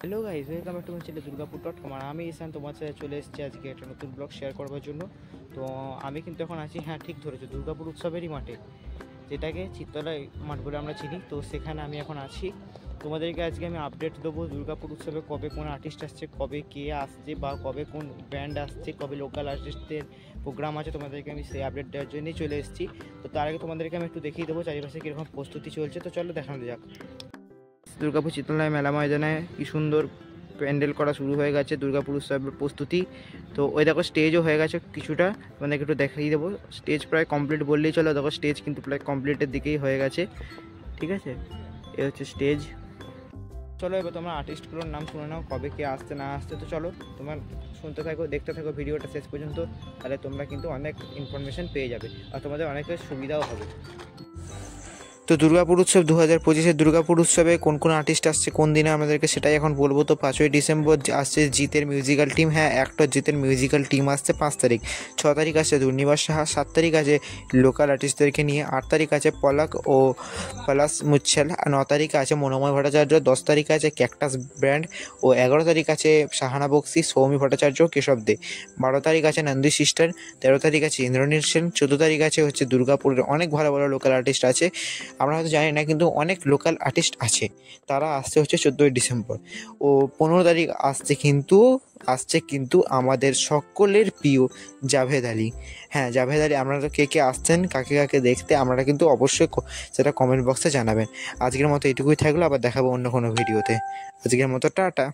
Hello guys, welcome back to my channel দুর্গাপুর.com। আর আমি ঈশান তোমার সাথে চলে এসেছি আজকে একটা নতুন ব্লগ শেয়ার করবার জন্য। তো আমি কিন্তু এখন আছি, হ্যাঁ ঠিক ধরেছো, দুর্গাপুর উৎসবেরই মাঠে, যেটাকে চিত্তলা মাঠ বলে আমরা চিনি। তো সেখানে আমি এখন আছি। তোমাদেরকে আজকে আমি আপডেট দেবো দুর্গাপুর উৎসবে কবে কোন আর্টিস্ট আসছে, কবে কে আসছে, বা কবে কোন ব্যান্ড আসছে, কবে লোকাল আর্টিস্টদের প্রোগ্রাম আছে। তোমাদেরকে আমি সেই আপডেট দেওয়ার জন্যই চলে এসেছি। তো তার আগে তোমাদেরকে আমি একটু দেখিয়ে দেবো চারিপাশে কীরকম প্রস্তুতি চলছে। তো চলো দেখানো যাক। দুর্গাপুর চিত্রলায় মেলা ময়দানে কি সুন্দর প্যান্ডেল করা শুরু হয়ে গেছে দুর্গাপুর উৎসবের প্রস্তুতি। তো ওই দেখো স্টেজও হয়ে গেছে কিছুটা, তোমাদেরকে একটু দেখিয়ে দেবো। স্টেজ প্রায় কমপ্লিট বললেই চলো, দেখো স্টেজ কিন্তু প্রায় কমপ্লিটের দিকেই হয়ে গেছে। ঠিক আছে, এ হচ্ছে স্টেজ। চলো এবার তোমরা আর্টিস্টগুলোর নাম শুনে নাও, কবে কে আসতে না আসতে। তো চলো তোমার শুনতে থাকো, দেখতে থাকো ভিডিওটা শেষ পর্যন্ত, তাহলে তোমরা কিন্তু অনেক ইনফরমেশন পেয়ে যাবে আর তোমাদের অনেক সুবিধাও হবে। তো দুর্গাপুর উৎসব 2025-এর দুর্গাপুর উৎসবে কোন কোন আর্টিস্ট আসছে কোন দিনে আমাদেরকে সেটাই এখন বলবো। তো 5ই ডিসেম্বর আসছে জিতের মিউজিক্যাল টিম, হ্যাঁ অ্যাক্টর জিতের মিউজিক্যাল টিম আসছে 5 তারিখ। 6 তারিখ আছে দুর্নিবাস সাহা, 7 তারিখ আছে লোকাল আর্টিস্টদেরকে নিয়ে, 8 তারিখ আছে পলাক ও পলাশ মুচ্ছল, 9 তারিখে আছে মনোময় ভট্টাচার্য, 10 তারিখে আছে ক্যাকটাস ব্র্যান্ড ও 11 তারিখ আছে সাহানা বক্সি, সৌমি ভট্টাচার্য, কেশব দে, 12 তারিখ আছে নন্দী সিস্টার, 13 তারিখ আছে ইন্দ্রনীল সেন, 14 তারিখ আছে হচ্ছে দুর্গাপুরের অনেক ভালো ভালো লোকাল আর্টিস্ট আছে। আমরা হয়তো জানি না, কিন্তু অনেক লোকাল আর্টিস্ট আছে, তারা আসছে হচ্ছে 14ই ডিসেম্বর। ও 15 তারিখ আসছে কিন্তু আমাদের সকলের প্রিয় জাভেদ আলী। হ্যাঁ জাভেদ আলী, আপনারা কে কে আসছেন, কাকে কাকে দেখতে, আপনারা কিন্তু অবশ্যই সেটা কমেন্ট বক্সে জানাবেন। আজকের মতো এইটুকুই থাকলো, আবার দেখাবো অন্য কোনো ভিডিওতে। আজকের মতো টাটা।